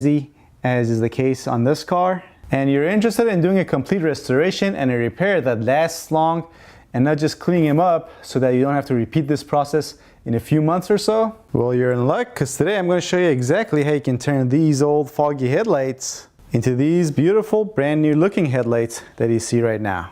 easy as is the case on this car, and you're interested in doing a complete restoration and a repair that lasts long and not just cleaning them up so that you don't have to repeat this process in a few months or so, well, you're in luck, because today I'm going to show you exactly how you can turn these old foggy headlights into these beautiful brand new looking headlights that you see right now.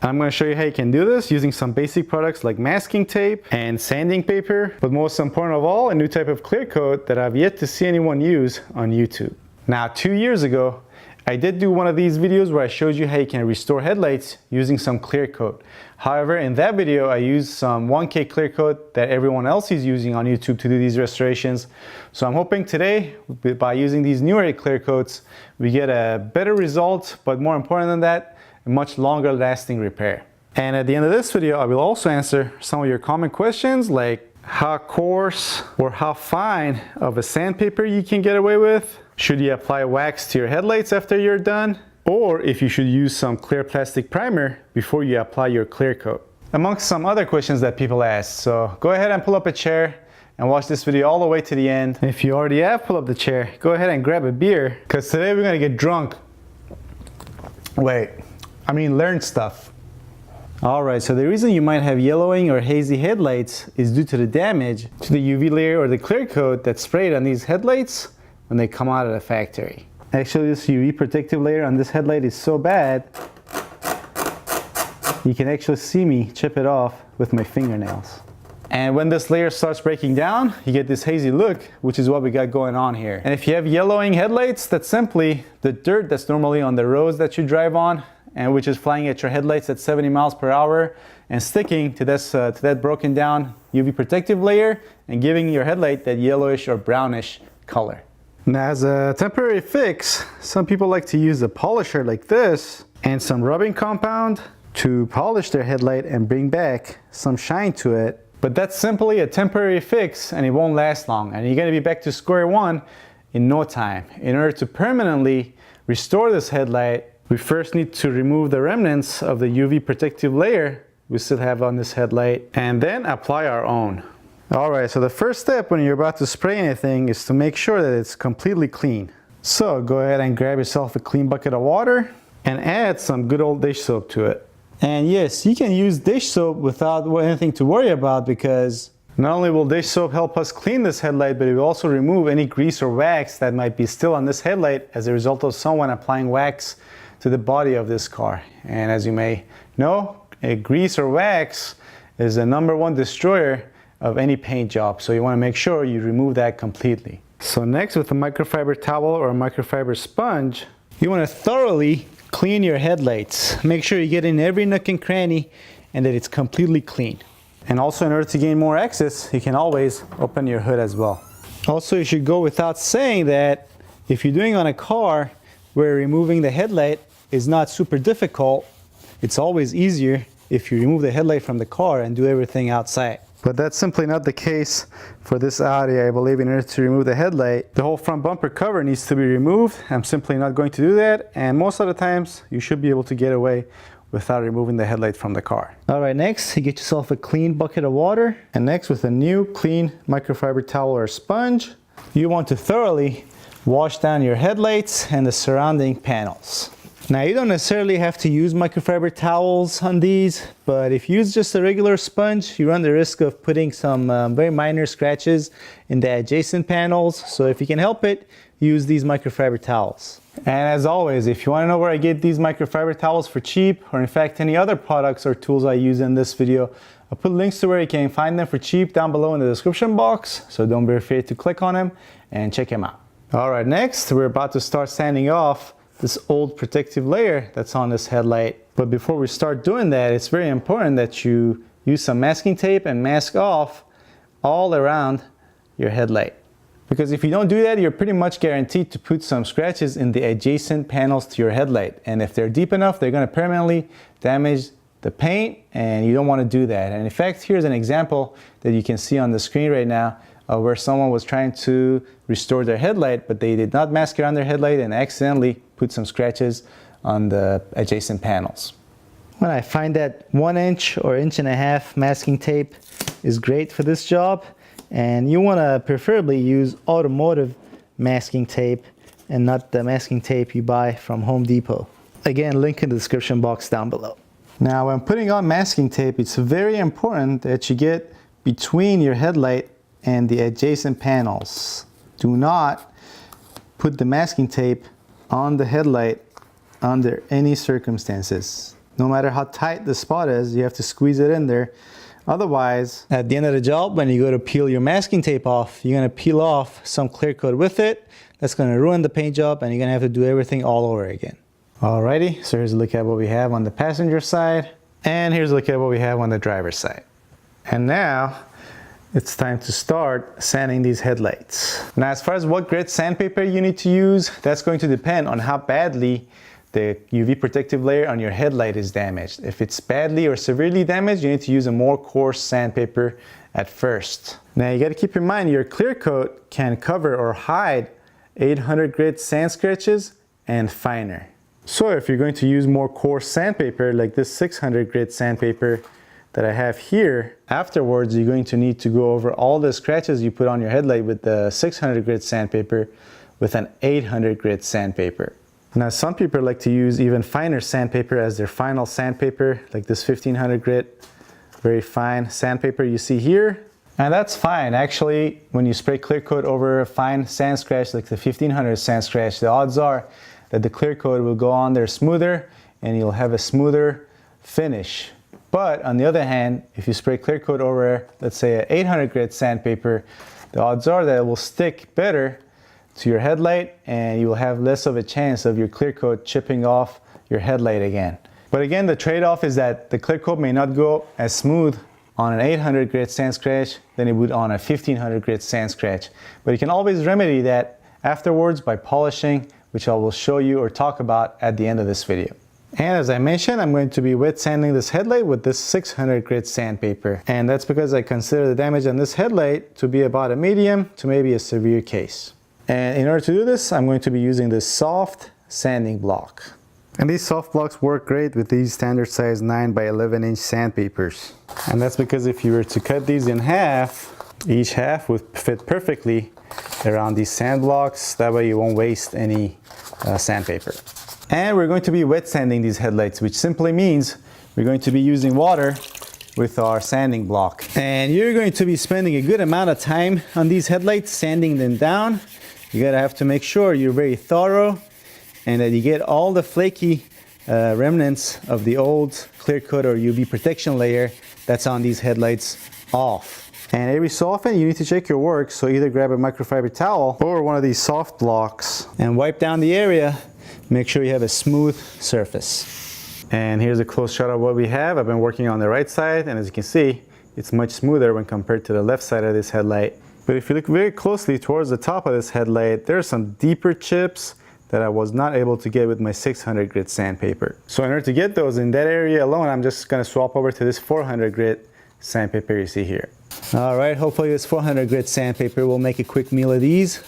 I'm going to show you how you can do this using some basic products like masking tape and sanding paper, but most important of all, a new type of clear coat that I've yet to see anyone use on YouTube. Now, 2 years ago, I did do one of these videos where I showed you how you can restore headlights using some clear coat. However, in that video, I used some 1K clear coat that everyone else is using on YouTube to do these restorations. So I'm hoping today, by using these newer clear coats, we get a better result, but more important than that, a much longer lasting repair. And at the end of this video, I will also answer some of your common questions like how coarse or how fine of a sandpaper you can get away with. Should you apply wax to your headlights after you're done? Or if you should use some clear plastic primer before you apply your clear coat. Amongst some other questions that people ask. So go ahead and pull up a chair and watch this video all the way to the end. If you already have pulled up the chair, go ahead and grab a beer, because today we're gonna get drunk. Learn stuff. Alright, so the reason you might have yellowing or hazy headlights is due to the damage to the UV layer or the clear coat that's sprayed on these headlights when they come out of the factory. Actually, this UV protective layer on this headlight is so bad, you can actually see me chip it off with my fingernails. And when this layer starts breaking down, you get this hazy look, which is what we got going on here. And if you have yellowing headlights, that's simply the dirt that's normally on the roads that you drive on, and which is flying at your headlights at 70 miles per hour and sticking to that broken down UV protective layer and giving your headlight that yellowish or brownish color. Now, as a temporary fix, some people like to use a polisher like this and some rubbing compound to polish their headlight and bring back some shine to it. But that's simply a temporary fix and it won't last long, and you're going to be back to square one in no time. In order to permanently restore this headlight, we first need to remove the remnants of the UV protective layer we still have on this headlight and then apply our own. Alright, so the first step when you're about to spray anything is to make sure that it's completely clean. So go ahead and grab yourself a clean bucket of water and add some good old dish soap to it. And yes, you can use dish soap without anything to worry about, because not only will dish soap help us clean this headlight, but it will also remove any grease or wax that might be still on this headlight as a result of someone applying wax to the body of this car. And as you may know, grease or wax is the #1 destroyer of any paint job, so you want to make sure you remove that completely. So next, with a microfiber towel or a microfiber sponge, you want to thoroughly clean your headlights. Make sure you get in every nook and cranny and that it's completely clean. And also, in order to gain more access, you can always open your hood as well. Also, you should go without saying that if you're doing on a car where removing the headlight is not super difficult, it's always easier if you remove the headlight from the car and do everything outside. But that's simply not the case for this Audi. I believe in order to remove the headlight, the whole front bumper cover needs to be removed. I'm simply not going to do that, and most of the times you should be able to get away without removing the headlight from the car. Alright, next you get yourself a clean bucket of water, and next, with a new clean microfiber towel or sponge, you want to thoroughly wash down your headlights and the surrounding panels. Now, you don't necessarily have to use microfiber towels on these, but if you use just a regular sponge, you run the risk of putting some very minor scratches in the adjacent panels. So if you can help it, use these microfiber towels. And as always, if you want to know where I get these microfiber towels for cheap, or in fact any other products or tools I use in this video, I'll put links to where you can find them for cheap down below in the description box, so don't be afraid to click on them and check them out. Alright, next we're about to start sanding off this old protective layer that's on this headlight. But before we start doing that, it's very important that you use some masking tape and mask off all around your headlight. Because if you don't do that, you're pretty much guaranteed to put some scratches in the adjacent panels to your headlight. And if they're deep enough, they're going to permanently damage the paint, and you don't want to do that. And in fact, here's an example that you can see on the screen right now where someone was trying to restore their headlight, but they did not mask around their headlight and accidentally put some scratches on the adjacent panels. Well, I find that 1 inch or 1.5 inch masking tape is great for this job, and you want to preferably use automotive masking tape and not the masking tape you buy from Home Depot. Again, link in the description box down below. Now, when putting on masking tape, it's very important that you get between your headlight and the adjacent panels. Do not put the masking tape on the headlight under any circumstances. No matter how tight the spot is, you have to squeeze it in there. Otherwise, at the end of the job, when you go to peel your masking tape off, you're going to peel off some clear coat with it. That's going to ruin the paint job, and you're going to have to do everything all over again. Alrighty, so here's a look at what we have on the passenger side, and here's a look at what we have on the driver's side. And now, it's time to start sanding these headlights. Now, as far as what grit sandpaper you need to use, that's going to depend on how badly the UV protective layer on your headlight is damaged. If it's badly or severely damaged, you need to use a more coarse sandpaper at first. Now, you got to keep in mind your clear coat can cover or hide 800 grit sand scratches and finer. So if you're going to use more coarse sandpaper like this 600 grit sandpaper that I have here, afterwards you're going to need to go over all the scratches you put on your headlight with the 600 grit sandpaper with an 800 grit sandpaper. Now, some people like to use even finer sandpaper as their final sandpaper, like this 1500 grit, very fine sandpaper you see here. And that's fine. Actually, when you spray clear coat over a fine sand scratch like the 1500 sand scratch, the odds are that the clear coat will go on there smoother and you'll have a smoother finish. But on the other hand, if you spray clear coat over, let's say an 800 grit sandpaper, the odds are that it will stick better to your headlight and you will have less of a chance of your clear coat chipping off your headlight again. But again, the trade-off is that the clear coat may not go as smooth on an 800 grit sand scratch than it would on a 1500 grit sand scratch. But you can always remedy that afterwards by polishing, which I will show you or talk about at the end of this video. And as I mentioned, I'm going to be wet sanding this headlight with this 600 grit sandpaper. And that's because I consider the damage on this headlight to be about a medium to maybe a severe case. And in order to do this, I'm going to be using this soft sanding block. And these soft blocks work great with these standard size 9 by 11 inch sandpapers. And that's because if you were to cut these in half, each half would fit perfectly around these sand blocks. That way you won't waste any sandpaper. And we're going to be wet sanding these headlights, which simply means we're going to be using water with our sanding block. And you're going to be spending a good amount of time on these headlights, sanding them down. You gotta have to make sure you're very thorough and that you get all the flaky remnants of the old clear coat or UV protection layer that's on these headlights off. And every so often you need to check your work, so either grab a microfiber towel or one of these soft blocks and wipe down the area. Make sure you have a smooth surface. And here's a close shot of what we have. I've been working on the right side, and as you can see, it's much smoother when compared to the left side of this headlight. But if you look very closely towards the top of this headlight, there are some deeper chips that I was not able to get with my 600 grit sandpaper. So in order to get those in that area alone, I'm just gonna swap over to this 400 grit sandpaper you see here. All right, hopefully this 400 grit sandpaper will make a quick meal of these.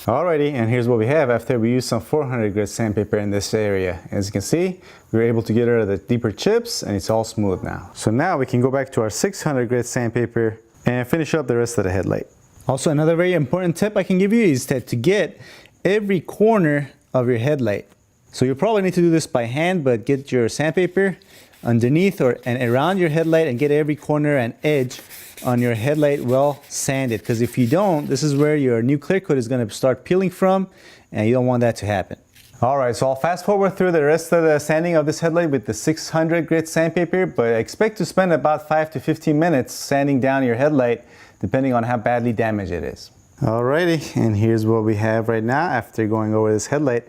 Alrighty, and here's what we have after we use some 400 grit sandpaper in this area. As you can see, we were able to get rid of the deeper chips and it's all smooth now. So now we can go back to our 600 grit sandpaper and finish up the rest of the headlight. Also, another very important tip I can give you is that to get every corner of your headlight. So you probably need to do this by hand, but get your sandpaper underneath and around your headlight and get every corner and edge on your headlight well sanded. Because if you don't, this is where your new clear coat is going to start peeling from, and you don't want that to happen. Alright, so I'll fast forward through the rest of the sanding of this headlight with the 600 grit sandpaper, but expect to spend about 5 to 15 minutes sanding down your headlight depending on how badly damaged it is. Alrighty, and here's what we have right now after going over this headlight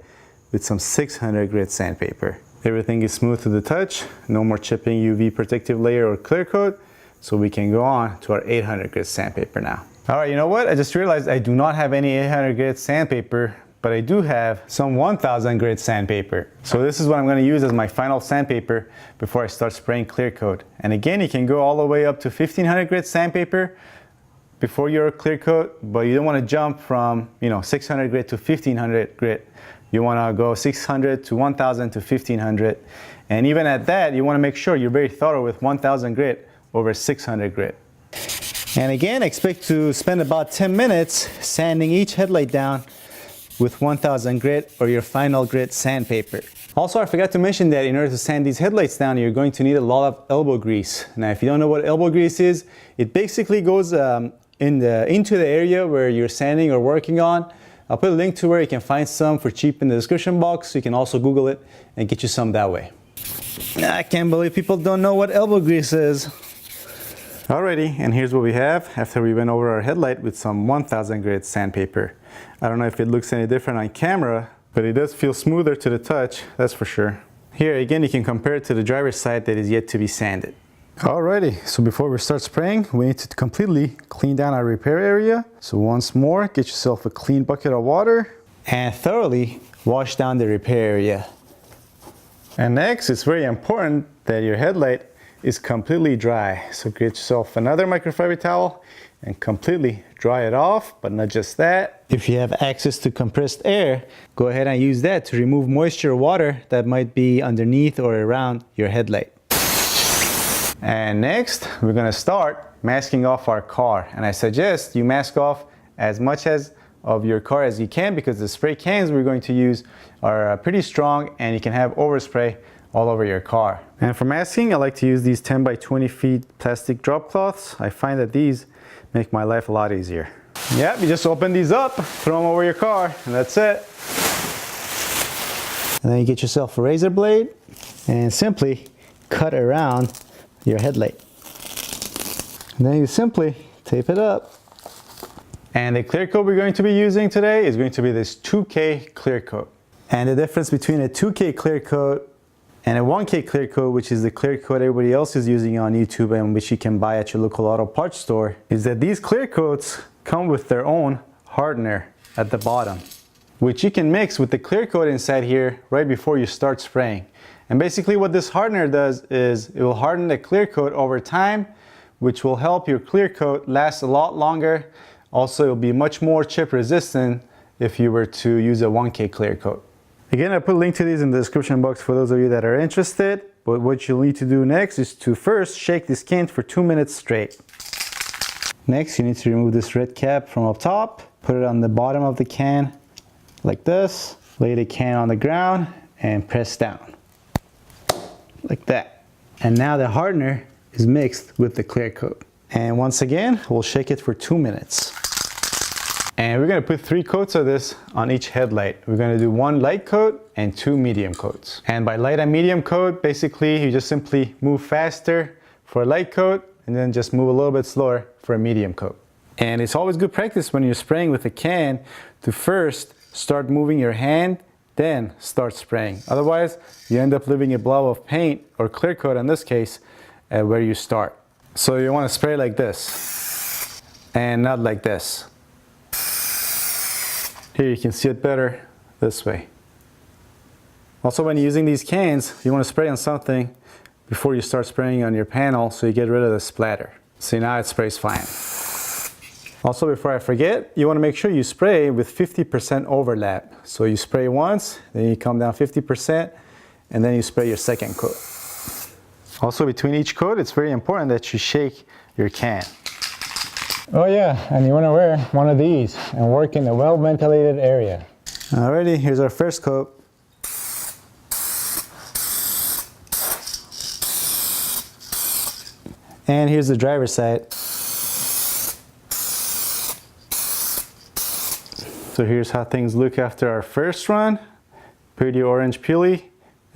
with some 600 grit sandpaper. Everything is smooth to the touch, no more chipping UV protective layer or clear coat, so we can go on to our 800 grit sandpaper now. Alright, you know what? I just realized I do not have any 800 grit sandpaper, but I do have some 1000 grit sandpaper. So this is what I'm going to use as my final sandpaper before I start spraying clear coat. And again, you can go all the way up to 1500 grit sandpaper before your clear coat, but you don't want to jump from 600 grit to 1500 grit. You want to go 600 to 1000 to 1500, and even at that you want to make sure you're very thorough with 1000 grit over 600 grit. And again, expect to spend about 10 minutes sanding each headlight down with 1000 grit or your final grit sandpaper. Also, I forgot to mention that in order to sand these headlights down, you're going to need a lot of elbow grease. Now, if you don't know what elbow grease is, it basically goes into the area where you're sanding or working on. I'll put a link to where you can find some for cheap in the description box, so you can also Google it and get you some that way. I can't believe people don't know what elbow grease is. Alrighty, and here's what we have after we went over our headlight with some 1000 grit sandpaper. I don't know if it looks any different on camera, but it does feel smoother to the touch, that's for sure. Here again, you can compare it to the driver's side that is yet to be sanded. Alrighty, so before we start spraying, we need to completely clean down our repair area. So once more, get yourself a clean bucket of water and thoroughly wash down the repair area. And next, it's very important that your headlight is completely dry. So get yourself another microfiber towel and completely dry it off, but not just that. If you have access to compressed air, go ahead and use that to remove moisture or water that might be underneath or around your headlight. And next, we're gonna start masking off our car. And I suggest you mask off as much of your car as you can, because the spray cans we're going to use are pretty strong and you can have overspray all over your car. And for masking, I like to use these 10 by 20 feet plastic drop cloths. I find that these make my life a lot easier. Yep, you just open these up, throw them over your car, and that's it. And then you get yourself a razor blade and simply cut around your headlight. And then you simply tape it up. And the clear coat we're going to be using today is going to be this 2K clear coat. And the difference between a 2K clear coat and a 1K clear coat, which is the clear coat everybody else is using on YouTube and which you can buy at your local auto parts store, is that these clear coats come with their own hardener at the bottom, which you can mix with the clear coat inside here right before you start spraying. And basically what this hardener does is it will harden the clear coat over time, which will help your clear coat last a lot longer. Also, it will be much more chip resistant if you were to use a 1K clear coat. Again, I put a link to these in the description box for those of you that are interested. But what you'll need to do next is to first shake this can for 2 minutes straight. Next, you need to remove this red cap from up top, put it on the bottom of the can like this, lay the can on the ground and press down like that. And now the hardener is mixed with the clear coat. And once again, we'll shake it for 2 minutes. And we're gonna put 3 coats of this on each headlight. We're gonna do 1 light coat and 2 medium coats. And by light and medium coat, basically you just simply move faster for a light coat and then just move a little bit slower for a medium coat. And it's always good practice when you're spraying with a can to first start moving your hand, then start spraying. Otherwise, you end up leaving a blob of paint or clear coat in this case where you start. So you want to spray like this and not like this. Here you can see it better this way. Also, when you're using these cans, you want to spray on something before you start spraying on your panel so you get rid of the splatter. See, now it sprays fine. Also, before I forget, you want to make sure you spray with 50% overlap. So you spray once, then you come down 50%, and then you spray your second coat. Also, between each coat, it's very important that you shake your can. Oh yeah, and you want to wear one of these and work in a well-ventilated area. Alrighty, here's our first coat. And here's the driver's side. So here's how things look after our first run. Pretty orange peely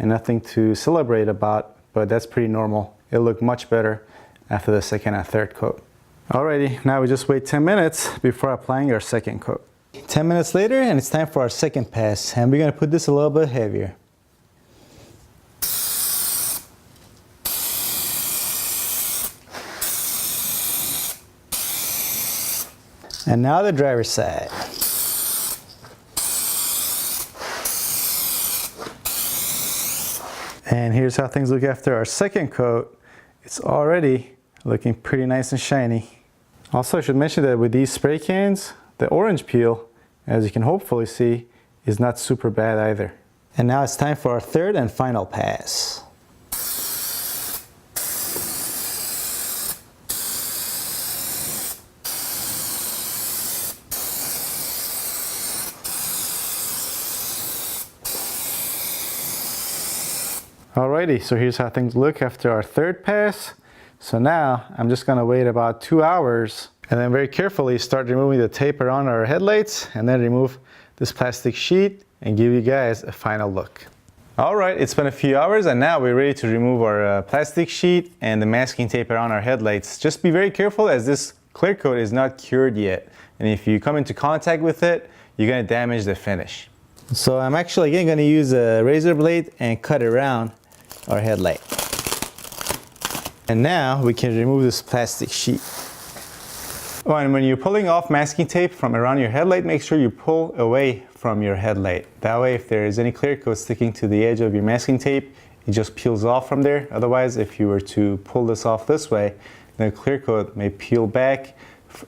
and nothing to celebrate about, but that's pretty normal. It'll look much better after the second and third coat. Alrighty, now we just wait 10 minutes before applying our second coat. 10 minutes later and it's time for our second pass, and we're gonna put this a little bit heavier. And now the driver's side. And here's how things look after our second coat. It's already looking pretty nice and shiny. Also, I should mention that with these spray cans, the orange peel, as you can hopefully see, is not super bad either. And now it's time for our third and final pass. Alrighty, so here's how things look after our third pass. So now I'm just gonna wait about 2 hours and then very carefully start removing the tape around our headlights and then remove this plastic sheet and give you guys a final look. Alright, it's been a few hours and now we're ready to remove our plastic sheet and the masking tape around our headlights. Just be very careful as this clear coat is not cured yet. And if you come into contact with it, you're gonna damage the finish. So I'm actually again gonna use a razor blade and cut around our headlight. And now we can remove this plastic sheet. Oh, and when you're pulling off masking tape from around your headlight, make sure you pull away from your headlight. That way, if there is any clear coat sticking to the edge of your masking tape, it just peels off from there. Otherwise, if you were to pull this off this way, the clear coat may peel back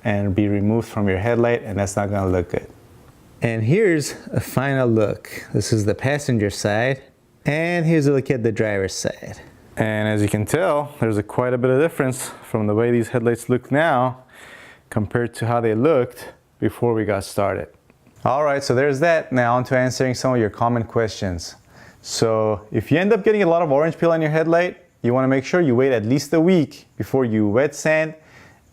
and be removed from your headlight, and that's not gonna look good. And here's a final look. This is the passenger side, and here's a look at the driver's side. And as you can tell, there's quite a bit of difference from the way these headlights look now compared to how they looked before we got started. Alright, so there's that. Now on to answering some of your common questions. So if you end up getting a lot of orange peel on your headlight, you want to make sure you wait at least a week before you wet sand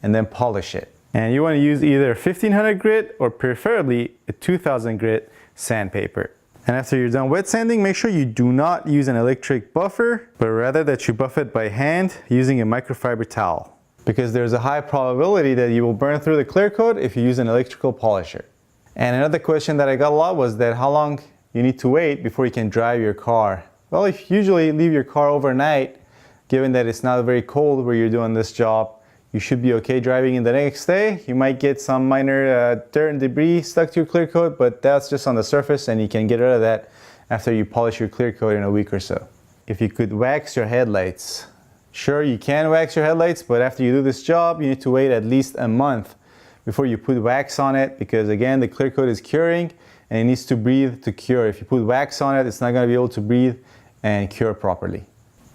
and then polish it. And you want to use either 1500 grit or preferably a 2000 grit sandpaper. And after you're done wet sanding, make sure you do not use an electric buffer, but rather that you buff it by hand using a microfiber towel. Because there's a high probability that you will burn through the clear coat if you use an electrical polisher. And another question that I got a lot was that how long you need to wait before you can drive your car. Well, if you usually leave your car overnight, given that it's not very cold where you're doing this job, you should be okay driving in the next day. You might get some minor dirt and debris stuck to your clear coat, but that's just on the surface and you can get rid of that after you polish your clear coat in a week or so. If you could wax your headlights, sure, you can wax your headlights, but after you do this job, you need to wait at least a month before you put wax on it, because again, the clear coat is curing and it needs to breathe to cure. If you put wax on it, it's not going to be able to breathe and cure properly.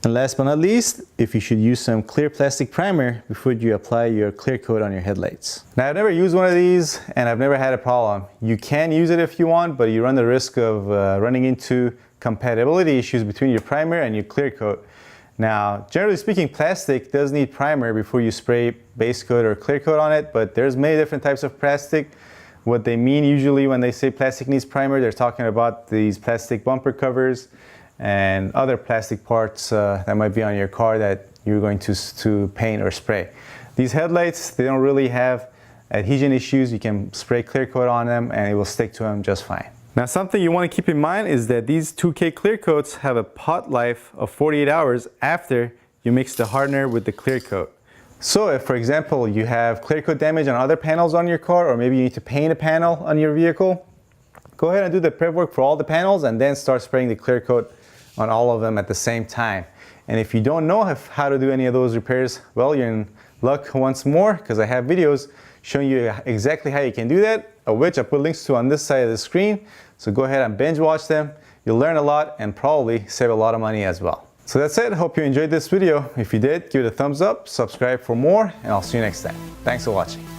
And last but not least, if you should use some clear plastic primer before you apply your clear coat on your headlights. Now, I've never used one of these and I've never had a problem. You can use it if you want, but you run the risk of running into compatibility issues between your primer and your clear coat. Now, generally speaking, plastic does need primer before you spray base coat or clear coat on it, but there's many different types of plastic. What they mean usually when they say plastic needs primer, they're talking about these plastic bumper covers and other plastic parts that might be on your car that you're going to paint or spray. These headlights, they don't really have adhesion issues. You can spray clear coat on them and it will stick to them just fine. Now, something you want to keep in mind is that these 2K clear coats have a pot life of 48 hours after you mix the hardener with the clear coat. So if, for example, you have clear coat damage on other panels on your car, or maybe you need to paint a panel on your vehicle, go ahead and do the prep work for all the panels and then start spraying the clear coat on all of them at the same time. And if you don't know how to do any of those repairs, well, you're in luck once more, because I have videos showing you exactly how you can do that, of which I put links to on this side of the screen. So go ahead and binge watch them. You'll learn a lot and probably save a lot of money as well. So that's it. Hope you enjoyed this video. If you did, give it a thumbs up, subscribe for more, and I'll see you next time. Thanks for watching.